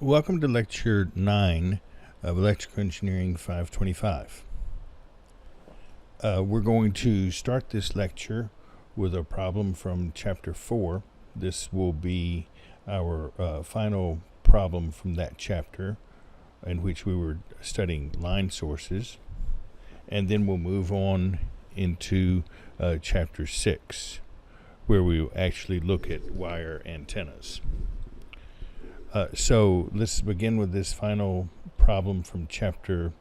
Welcome to Lecture 9 of Electrical Engineering 525. We're going to start this lecture with a problem from Chapter 4. This will be our final problem from that chapter, in which we were studying line sources. And then we'll move on into Chapter 6, where we will actually look at wire antennas. So let's begin with this final problem from Chapter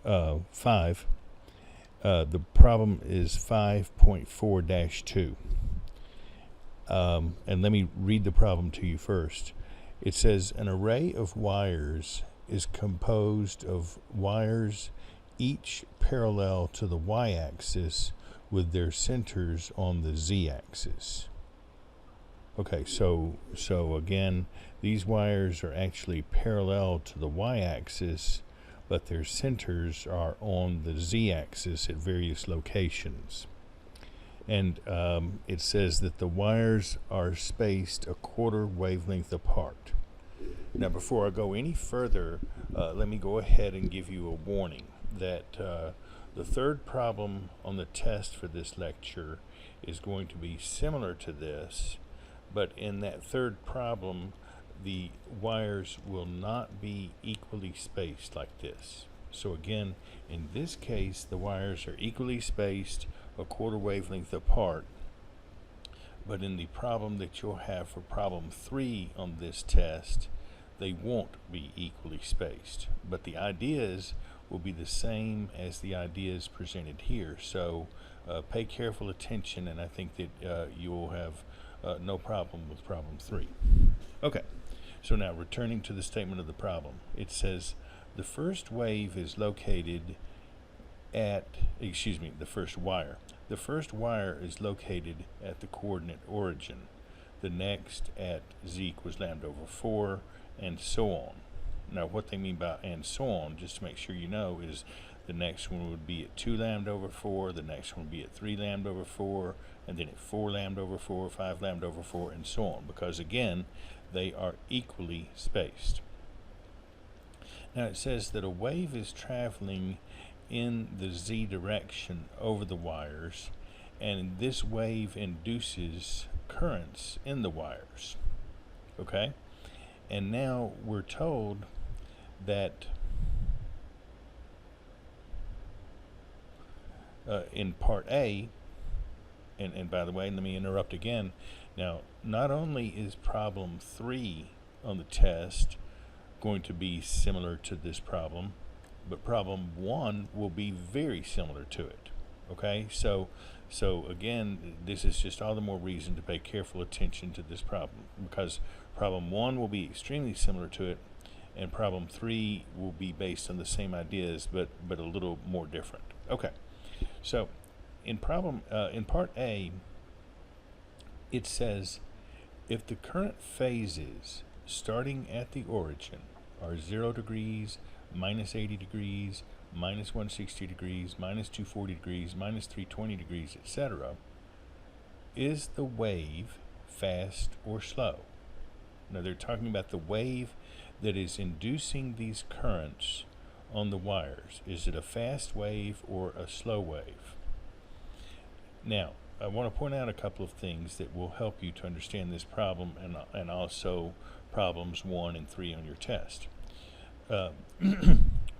5. The problem is 5.4-2. And let me read the problem to you first. It says, an array of wires is composed of wires each parallel to the y-axis with their centers on the z-axis. Okay, so again, these wires are actually parallel to the y-axis, but their centers are on the z-axis at various locations. And it says that the wires are spaced a quarter wavelength apart. Now, before I go any further, let me go ahead and give you a warning that the third problem on the test for this lecture is going to be similar to this, but in that third problem, the wires will not be equally spaced like this. So again, in this case, the wires are equally spaced a quarter wavelength apart, but in the problem that you'll have for problem 3 on this test, they won't be equally spaced. But the ideas will be the same as the ideas presented here. So pay careful attention, and I think that you'll have no problem with problem 3. Okay, so now returning to the statement of the problem, it says the first wave is located at, the first wire. The first wire is located at the coordinate origin, the next at z equals lambda over 4, and so on. Now what they mean by and so on, just to make sure you know, is the next one would be at 2 lambda over 4, the next one would be at 3 lambda over 4, and then at 4 lambda over 4, 5 lambda over 4, and so on, because again, they are equally spaced. Now it says that a wave is traveling in the z direction over the wires, and this wave induces currents in the wires. Okay? And now we're told that in part A, and by the way, let me interrupt again. Now, not only is problem 3 on the test going to be similar to this problem, but problem 1 will be very similar to it. Okay, so again, this is just all the more reason to pay careful attention to this problem, because problem 1 will be extremely similar to it, and problem 3 will be based on the same ideas, but a little more different. Okay, so in part A, it says if the current phases starting at the origin are 0 degrees, minus 80 degrees, minus 160 degrees, minus 240 degrees, minus 320 degrees, etc., is the wave fast or slow? Now they're talking about the wave that is inducing these currents on the wires. Is it a fast wave or a slow wave? Now, I want to point out a couple of things that will help you to understand this problem, and also problems 1 and 3 on your test.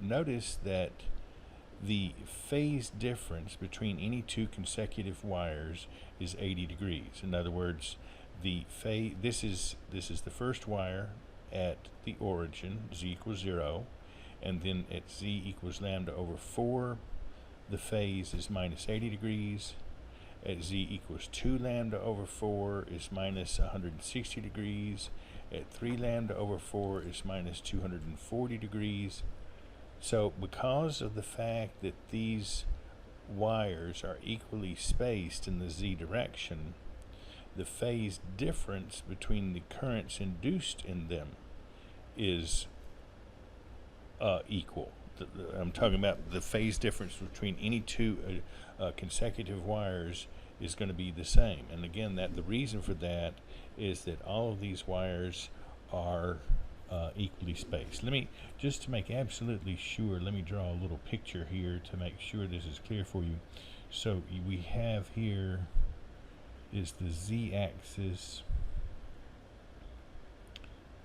Notice that the phase difference between any two consecutive wires is 80 degrees. In other words, this is the first wire at the origin, z equals 0, and then at z equals lambda over 4, the phase is minus 80 degrees. At z equals 2 lambda over 4 is minus 160 degrees. At 3 lambda over 4 is minus 240 degrees. So because of the fact that these wires are equally spaced in the z direction, the phase difference between the currents induced in them is equal. I'm talking about the phase difference between any two consecutive wires is going to be the same. And again, the reason for that is that all of these wires are equally spaced. Let me, just to make absolutely sure, let me draw a little picture here to make sure this is clear for you. So we have here is the z-axis,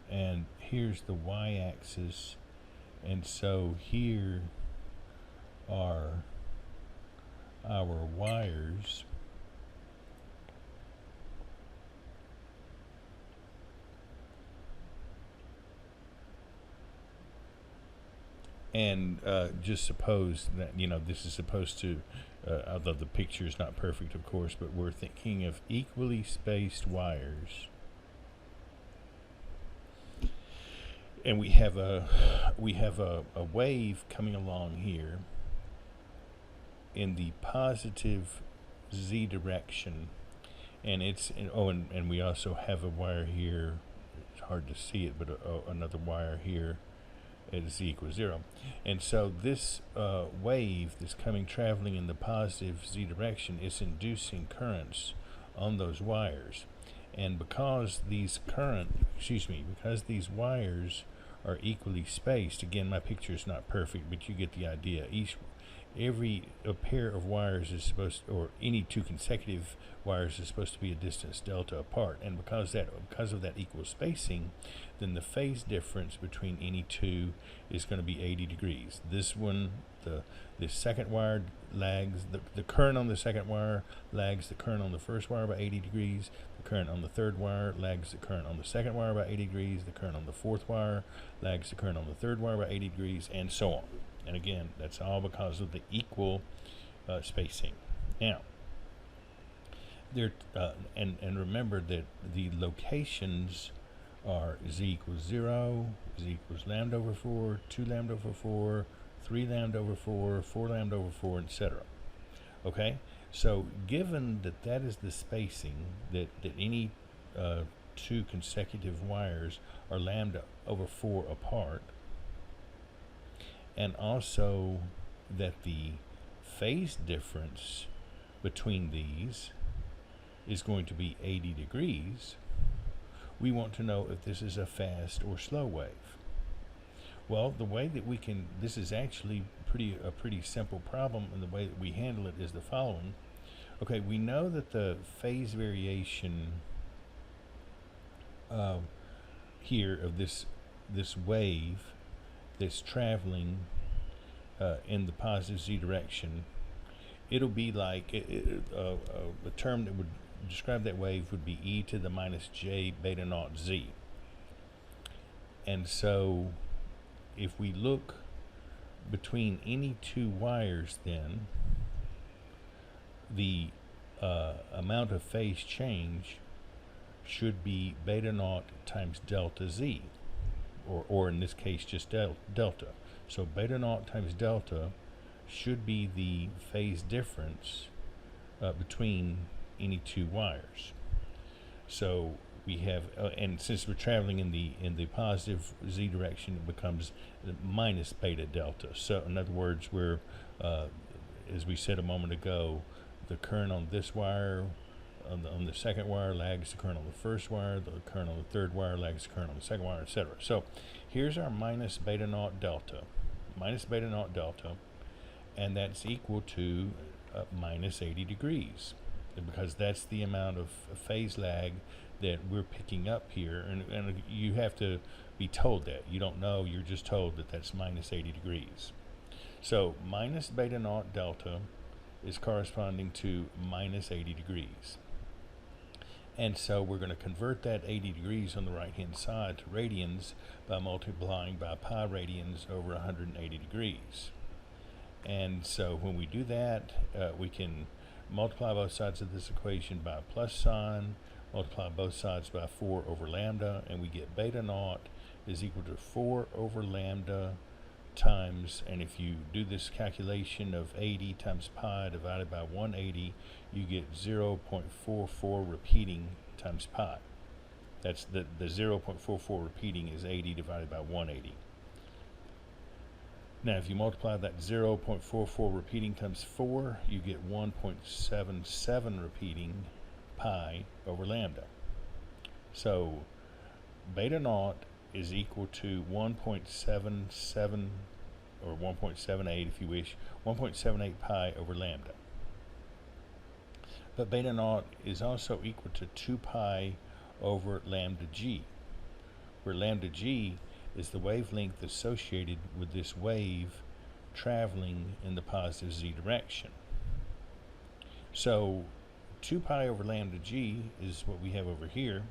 and here's the y-axis, and so here are our wires, and just suppose that, you know, this is supposed to, although the picture is not perfect, of course, but we're thinking of equally spaced wires, and we have a wave coming along here in the positive z direction, and it's and we also have a wire here. It's hard to see it, but another wire here at z equals 0. And so this wave that's traveling in the positive z direction is inducing currents on those wires. And because these because these wires are equally spaced, again, my picture is not perfect, but you get the idea. Every pair of wires is supposed, or any two consecutive wires is supposed to be a distance delta apart, and because of that equal spacing, then the phase difference between any two is going to be 80 degrees. This one, the second wire lags, the current on the second wire lags the current on the first wire by 80 degrees. The current on the third wire lags the current on the second wire by 80 degrees. The current on the fourth wire lags the current on the third wire by 80 degrees, and so on. And again, that's all because of the equal spacing. Now, there and remember that the locations are z equals 0, z equals lambda over 4, 2 lambda over 4, 3 lambda over 4, 4 lambda over 4, etc. Okay? So given that that is the spacing, that any two consecutive wires are lambda over 4 apart, and also that the phase difference between these is going to be 80 degrees, we want to know if this is a fast or slow wave. Well, the way that we can, this is actually a pretty simple problem, and the way that we handle it is the following. Okay, we know that the phase variation here of this wave that's traveling in the positive z direction, it'll be like a term that would describe that wave would be e to the minus j beta naught z. And so if we look between any two wires, then the amount of phase change should be beta naught times delta z, or in this case just delta. So beta naught times delta should be the phase difference between any two wires. So we have, and since we're traveling in the positive z direction, it becomes minus beta delta. So in other words, we're, as we said a moment ago, the current on this wire, on the second wire, lags the current on the first wire. The current on the third wire lags the current on the second wire, etc. So here's our minus beta naught delta, and that's equal to minus 80 degrees, because that's the amount of phase lag that we're picking up here. And you have to be told that. You don't know, you're just told that that's minus 80 degrees. So minus beta naught delta is corresponding to minus 80 degrees. And so we're going to convert that 80 degrees on the right hand side to radians by multiplying by pi radians over 180 degrees. And so when we do that, we can multiply both sides of this equation by a plus sign, multiply both sides by 4 over lambda, and we get beta naught is equal to 4 over lambda times, and if you do this calculation of 80 times pi divided by 180, you get 0.44 repeating times pi. That's the 0.44 repeating is 80 divided by 180. Now if you multiply that 0.44 repeating times 4, you get 1.77 repeating pi over lambda. So beta naught is equal to 1.77, or 1.78 if you wish, 1.78 pi over lambda. But beta naught is also equal to 2 pi over lambda g, where lambda g is the wavelength associated with this wave traveling in the positive z direction. So 2 pi over lambda g is what we have over here,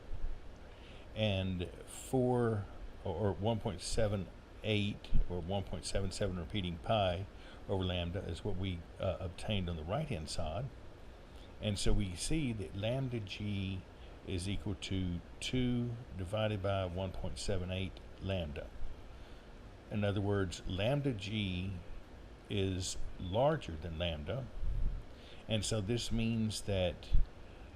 and 1.78 or 1.77 repeating pi over lambda is what we obtained on the right hand side. And so we see that lambda g is equal to 2 divided by 1.78 lambda. In other words, lambda g is larger than lambda, and so this means that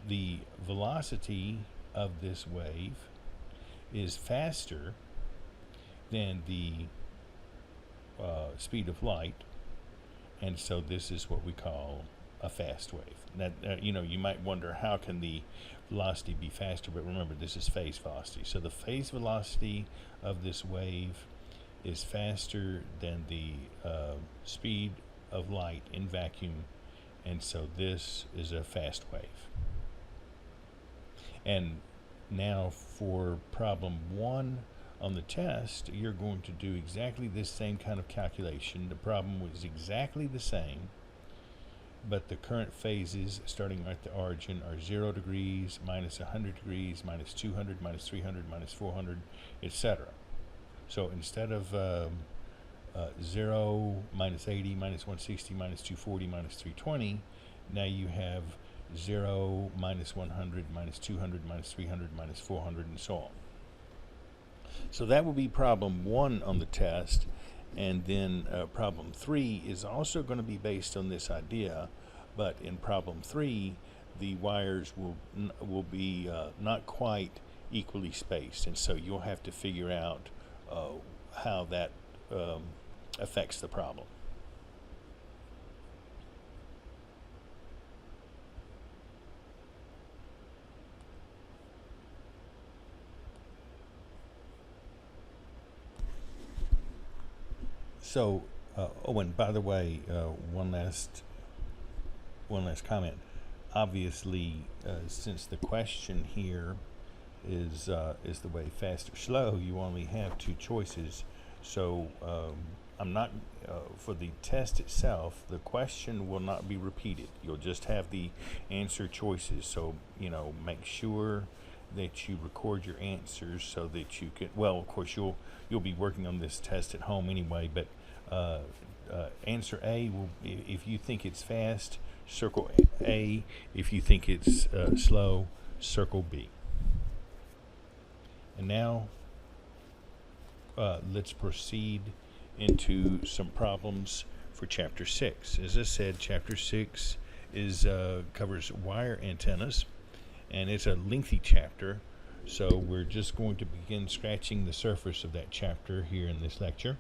the velocity of this wave is faster than the speed of light, and so this is what we call a fast wave. Now, you might wonder, how can the velocity be faster? But remember, this is phase velocity. So the phase velocity of this wave is faster than the speed of light in vacuum, and so this is a fast wave. And now for problem 1 on the test, you're going to do exactly this same kind of calculation. The problem was exactly the same, but the current phases starting at the origin are 0 degrees, minus 100 degrees, minus 200, minus 300, minus 400, etc. So instead of 0, minus 80, minus 160, minus 240, minus 320, now you have 0, minus 100, minus 200, minus 300, minus 400, and so on. So that will be problem 1 on the test. And then problem 3 is also going to be based on this idea, but in problem 3, the wires will be not quite equally spaced, and so you'll have to figure out how that affects the problem. So, and by the way, one last comment. Obviously, since the question here is the way fast or slow, you only have 2 choices. So I'm not for the test itself. The question will not be repeated. You'll just have the answer choices. So make sure that you record your answers so that you can. Well, of course, you'll be working on this test at home anyway, but answer A will, if you think it's fast, circle A. If you think it's slow, circle B. And now let's proceed into some problems for chapter 6. As I said, chapter 6 covers wire antennas, and it's a lengthy chapter, so we're just going to begin scratching the surface of that chapter here in this lecture.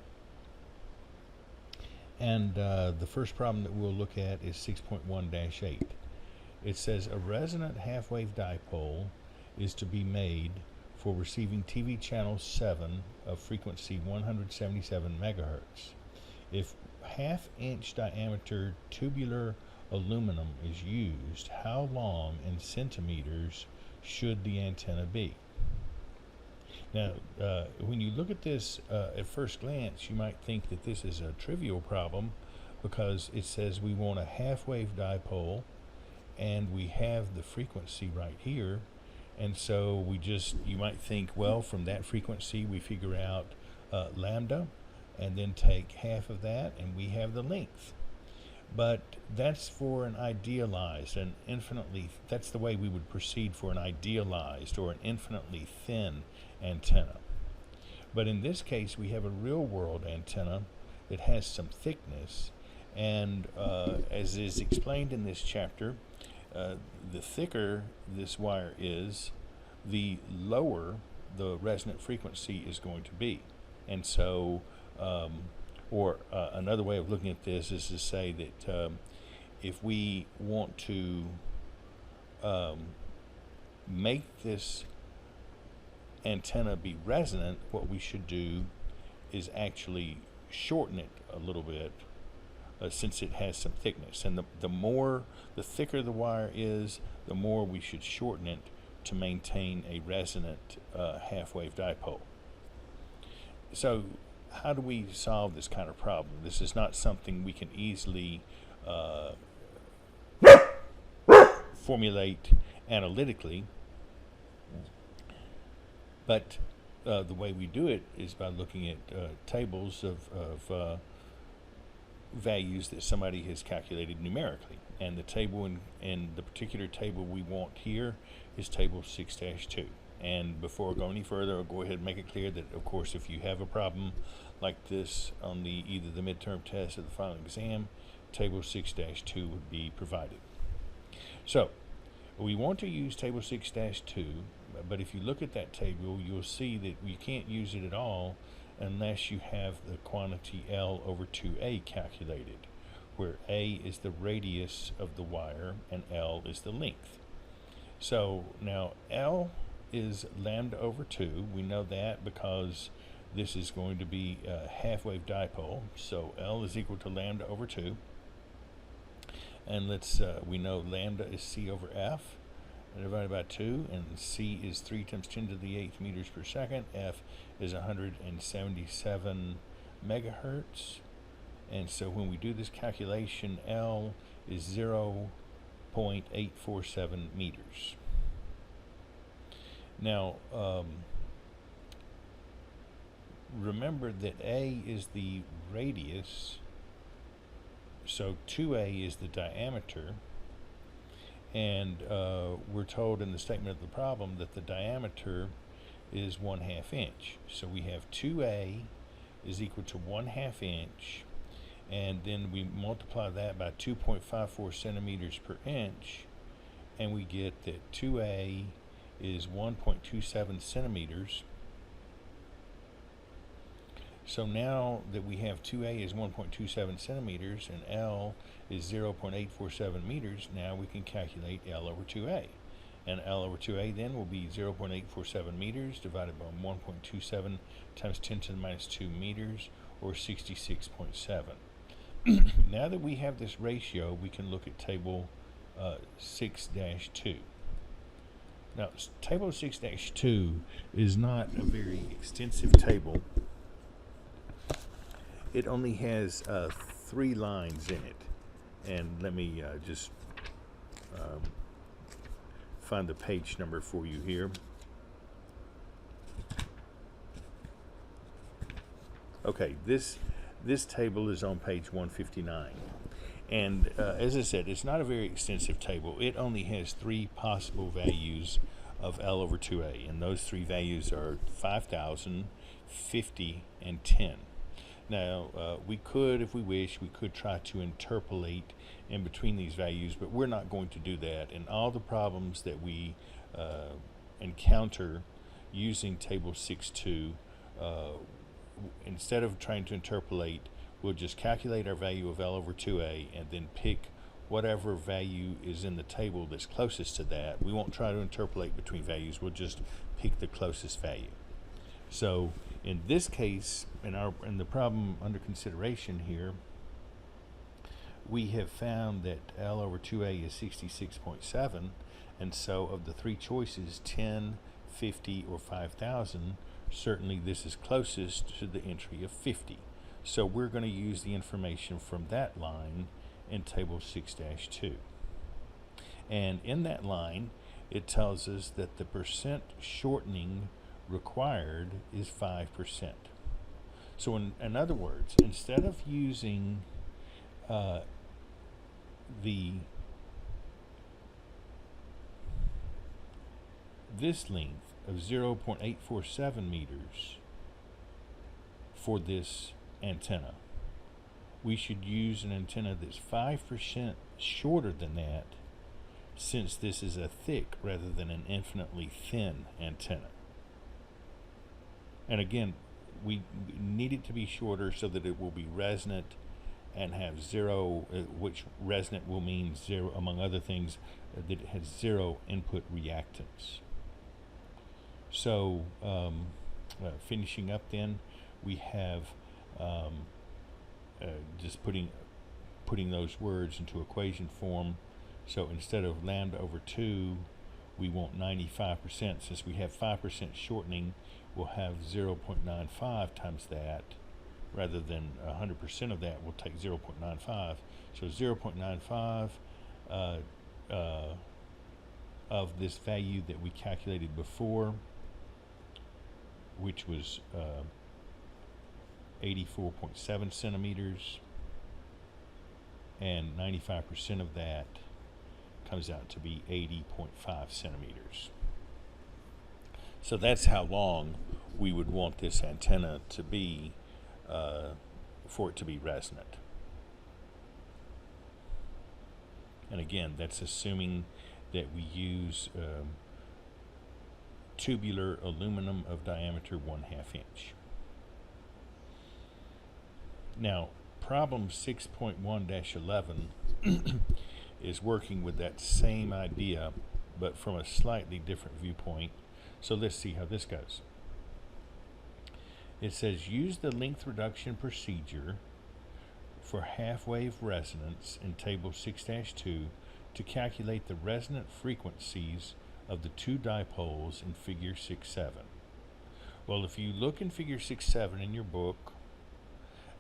And the first problem that we'll look at is 6.1-8. It says a resonant half-wave dipole is to be made for receiving TV channel 7 of frequency 177 megahertz. If half-inch diameter tubular aluminum is used, how long in centimeters should the antenna be? Now, when you look at this at first glance, you might think that this is a trivial problem, because it says we want a half-wave dipole, and we have the frequency right here, and so you might think, well, from that frequency we figure out lambda, and then take half of that, and we have the length. But that's for an idealized, that's the way we would proceed for an idealized or an infinitely thin antenna. But in this case, we have a real-world antenna that has some thickness, and as is explained in this chapter, the thicker this wire is, the lower the resonant frequency is going to be. And so another way of looking at this is to say that if we want to make this antenna be resonant, what we should do is actually shorten it a little bit, since it has some thickness. And the thicker the wire is, the more we should shorten it to maintain a resonant half-wave dipole. So how do we solve this kind of problem? This is not something we can easily formulate analytically, but the way we do it is by looking at tables of values that somebody has calculated numerically. And the table in the particular table we want here is table 6-2. And before I go any further, I'll go ahead and make it clear that, of course, if you have a problem like this on either the midterm test or the final exam, table 6-2 would be provided. So we want to use table 6-2, but if you look at that table, you'll see that you can't use it at all unless you have the quantity L over 2A calculated, where A is the radius of the wire and L is the length. So now L is lambda over 2. We know that because this is going to be a half-wave dipole, so L is equal to lambda over 2. And we know lambda is C over F divided by 2, and C is 3 times 10 to the 8th meters per second. F is 177 megahertz. And so when we do this calculation, L is 0.847 meters. Now, remember that A is the radius, so 2A is the diameter, and we're told in the statement of the problem that the diameter is 1/2 inch. So we have 2A is equal to 1/2 inch, and then we multiply that by 2.54 centimeters per inch, and we get that 2A is 1.27 centimeters. So now that we have 2A is 1.27 centimeters and L is 0.847 meters, now we can calculate L over 2A. And L over 2A then will be 0.847 meters divided by 1.27 times 10 to the minus 2 meters, or 66.7. Now that we have this ratio, we can look at table 6-2. Now, table 6-2 is not a very extensive table. It only has 3 lines in it. And let me just find the page number for you here. Okay, this table is on page 159. And as I said, it's not a very extensive table. It only has 3 possible values of L over 2A, and those 3 values are 5,000, 50, and 10. Now, we could, if we wish, we could try to interpolate in between these values, but we're not going to do that. And all the problems that we encounter using table 6-2, instead of trying to interpolate, we'll just calculate our value of L over 2A and then pick whatever value is in the table that's closest to that. We won't try to interpolate between values, we'll just pick the closest value. So in this case, in the problem under consideration here, we have found that L over 2A is 66.7, and so of the 3 choices, 10, 50, or 5,000, certainly this is closest to the entry of 50. So we're going to use the information from that line in table 6-2. And in that line, it tells us that the percent shortening required is 5%. So in other words, instead of using this length of 0.847 meters for this antenna, we should use an antenna that's 5% shorter than that, since this is a thick rather than an infinitely thin antenna. And again, we need it to be shorter so that it will be resonant and have 0, which resonant will mean 0, among other things, that it has 0 input reactance. So finishing up then, we have um, just putting those words into equation form. So instead of lambda over 2, we want 95%. Since we have 5% shortening, we'll have 0.95 times that. Rather than 100% of that, we'll take 0.95. So 0.95 of this value that we calculated before, which was 84.7 centimeters, and 95% of that comes out to be 80.5 centimeters. So that's how long we would want this antenna to be for it to be resonant. And again, that's assuming that we use tubular aluminum of diameter 1/2 inch. Now, problem 6.1-11 is working with that same idea, but from a slightly different viewpoint. So let's see how this goes. It says use the length reduction procedure for half-wave resonance in table 6-2 to calculate the resonant frequencies of the two dipoles in figure 6-7. Well, if you look in figure 6-7 in your book,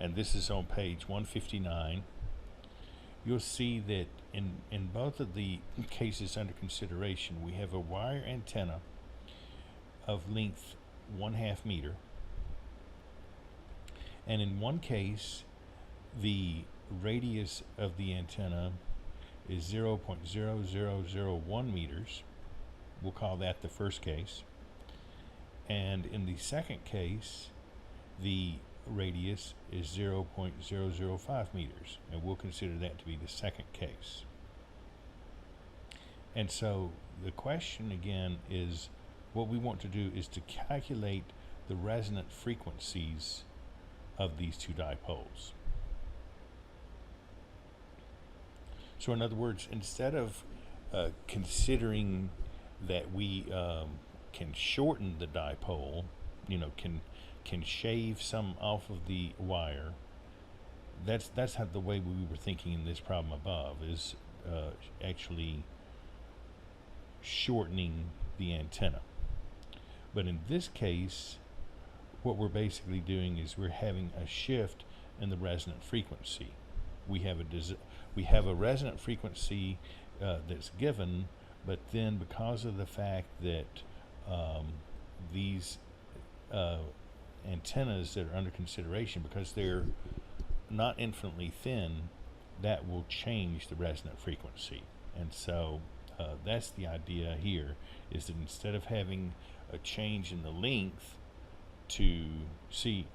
and this is on page 159, you'll see that in both of the cases under consideration, we have a wire antenna of length 1/2 meter. And in one case, the radius of the antenna is 0.0001 meters. We'll call that the first case. And in the second case, the radius is 0.005 meters, and we'll consider that to be the second case. And so the question again is, what we want to do is to calculate the resonant frequencies of these two dipoles. So in other words, instead of considering that we can shorten the dipole, can shave some off of the wire, that's how the way we were thinking in this problem above, is actually shortening the antenna. But in this case, what we're basically doing is we're having a shift in the resonant frequency. We have a resonant frequency that's given, but then because of the fact that these antennas that are under consideration, because they're not infinitely thin, that will change the resonant frequency. And so that's the idea here, is that instead of having a change in the length, to see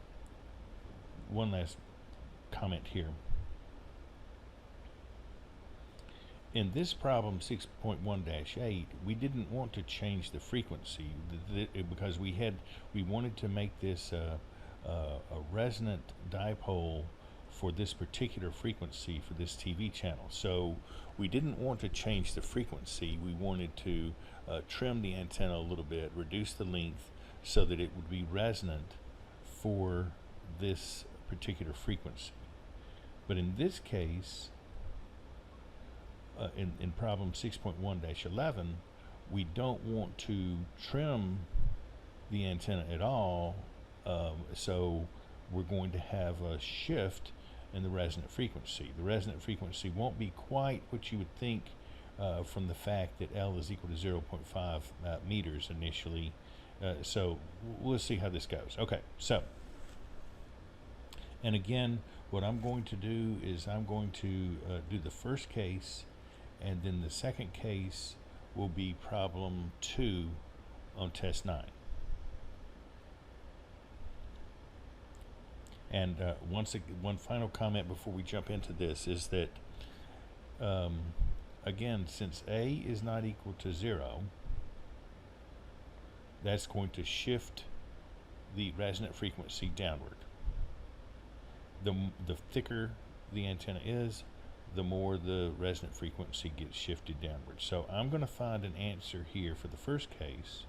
one last comment here. In this problem 6.1-8, we didn't want to change the frequency because we wanted to make this a resonant dipole for this particular frequency for this TV channel. So we didn't want to change the frequency. We wanted to trim the antenna a little bit, reduce the length, so that it would be resonant for this particular frequency. But in this case, in problem 6.1-11, we don't want to trim the antenna at all, so we're going to have a shift in the resonant frequency. The resonant frequency won't be quite what you would think from the fact that L is equal to 0.5 meters initially. So we'll see how this goes. Okay, so, and again, what I'm going to do is I'm going to do the first case, and then the second case will be problem 2 on test 9. And one final comment before we jump into this is that, again, since A is not equal to 0, that's going to shift the resonant frequency downward. The thicker the antenna is, the more the resonant frequency gets shifted downward. So I'm going to find an answer here for the first case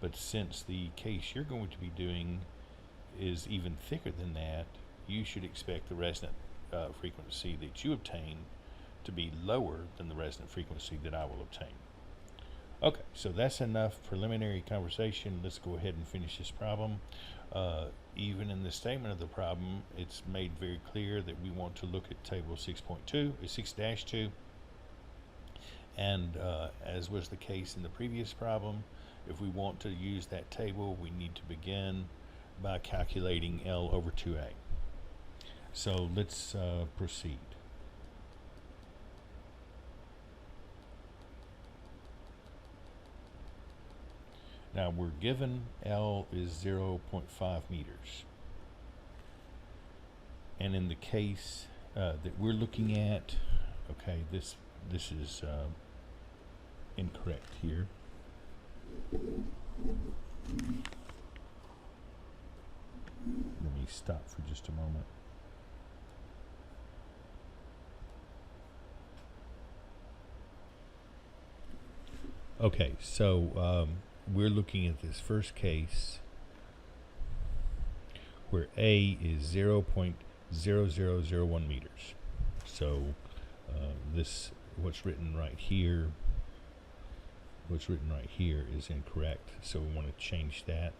But since the case you're going to be doing is even thicker than that, you should expect the resonant frequency that you obtain to be lower than the resonant frequency that I will obtain. Okay, so that's enough preliminary conversation. Let's go ahead and finish this problem. Even in the statement of the problem, it's made very clear that we want to look at table 6-2, and as was the case in the previous problem, if we want to use that table, we need to begin by calculating L over 2A. So let's proceed. Now we're given L is 0.5 meters. And in the case that we're looking at, okay, this is incorrect here. Let me stop for just a moment. Okay, so we're looking at this first case where A is 0.0001 meters. So what's written right here is incorrect. So we want to change that.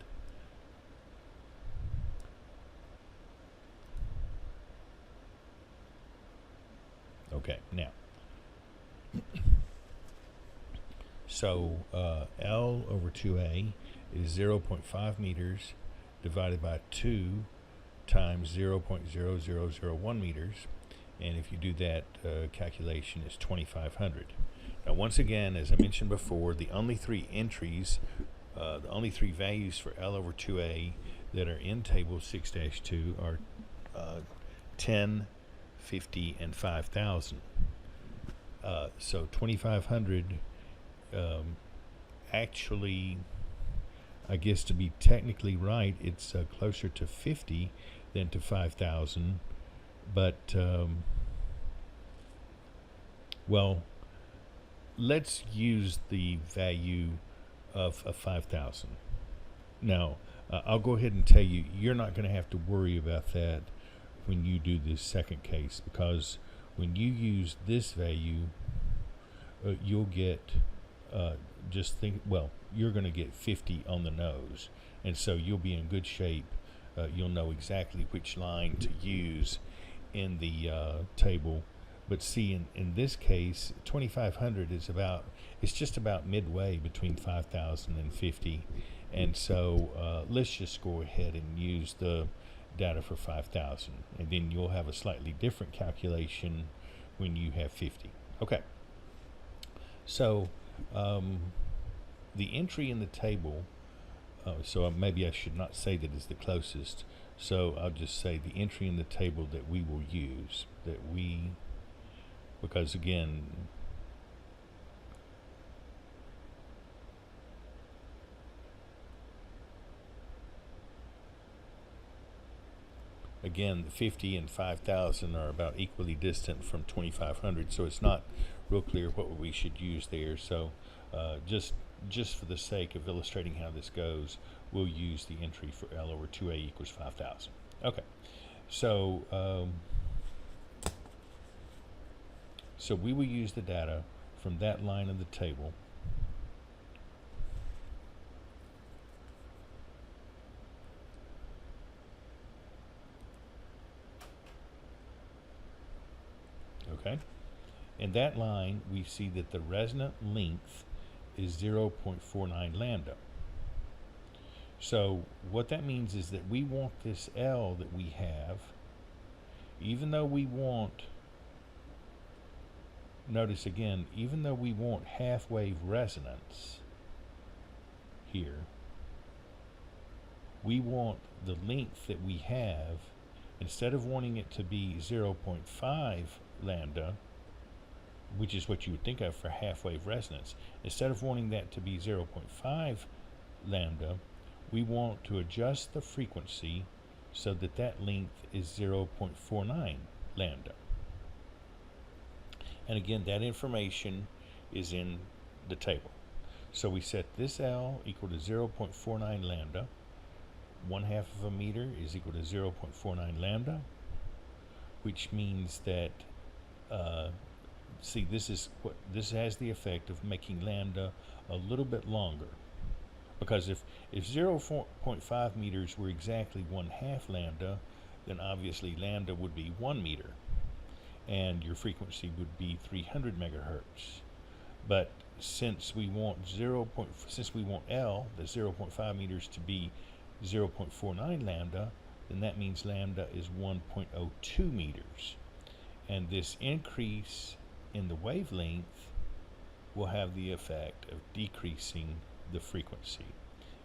Okay, now. So L over 2A is 0.5 meters divided by 2 times 0.0001 meters. And if you do that calculation, it's 2,500. Now, once again, as I mentioned before, the only three entries, the only three values for L over 2A that are in table 6-2 are 10, 50, and 5,000. So 2,500 actually, I guess to be technically right, it's closer to 50 than to 5,000. But, well, let's use the value of 5,000. Now, I'll go ahead and tell you, you're not going to have to worry about that when you do this second case, because when you use this value, you'll get, you're going to get 50 on the nose, and so you'll be in good shape. You'll know exactly which line to use in the table. But see, in this case, 2,500 is it's just about midway between 5,000 and 50. And so let's just go ahead and use the data for 5,000. And then you'll have a slightly different calculation when you have 50. Okay. So the entry in the table, so maybe I should not say that it's the closest. So I'll just say the entry in the table that we will use, because again, the 50 and 5,000 are about equally distant from 2,500, so it's not real clear what we should use there. So just for the sake of illustrating how this goes, we'll use the entry for L over 2A equals 5,000. Okay, so so we will use the data from that line of the table. Okay, in that line we see that the resonant length is 0.49 lambda. So what that means is that we want this L that we have, even though we want, notice again, even though we want half wave resonance here, we want the length that we have, instead of wanting it to be 0.5 lambda, which is what you would think of for half wave resonance, instead of wanting that to be 0.5 lambda, we want to adjust the frequency so that that length is 0.49 lambda. And again, that information is in the table. So we set this L equal to 0.49 lambda. 1/2 of a meter is equal to 0.49 lambda, which means that, see, this has the effect of making lambda a little bit longer. Because if 0.5 meters were exactly 1/2 lambda, then obviously lambda would be 1 meter, and your frequency would be 300 megahertz. But since we want L, the 0.5 meters, to be 0.49 lambda, then that means lambda is 1.02 meters. And this increase in the wavelength will have the effect of decreasing the frequency.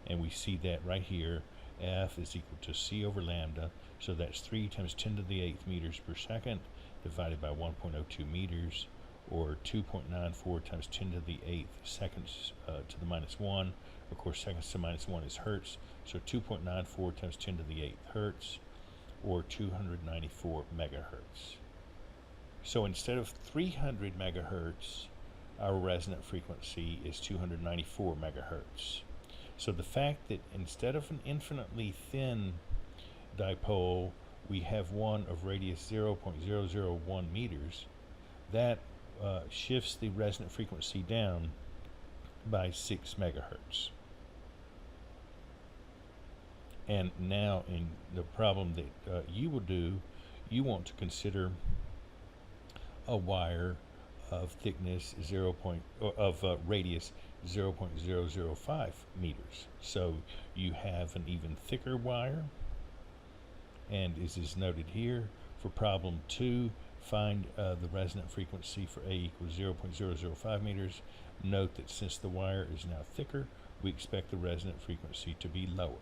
And we see that right here. F is equal to C over lambda, so that's 3 times 10 to the 8th meters per second divided by 1.02 meters, or 2.94 times 10 to the 8th seconds to the minus 1. Of course, seconds to minus 1 is hertz, so 2.94 times 10 to the 8th hertz, or 294 megahertz. So instead of 300 megahertz, our resonant frequency is 294 megahertz. So the fact that instead of an infinitely thin dipole, we have one of radius 0.001 meters, that shifts the resonant frequency down by 6 megahertz. And now in the problem that you will do, you want to consider a wire of thickness radius 0.005 meters. So you have an even thicker wire, and as is noted here, for problem 2, find the resonant frequency for A equals 0.005 meters. Note that since the wire is now thicker, we expect the resonant frequency to be lower.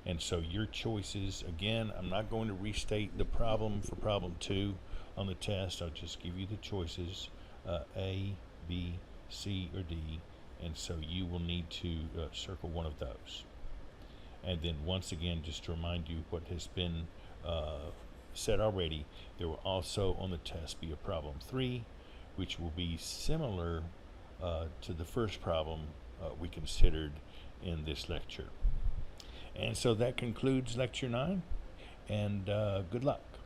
And so your choices, again, I'm not going to restate the problem for problem 2 on the test. I'll just give you the choices, A, B, C, or D, and so you will need to circle one of those. And then once again, just to remind you what has been said already, there will also on the test be a problem 3, which will be similar to the first problem we considered in this lecture. And so that concludes lecture 9, and good luck.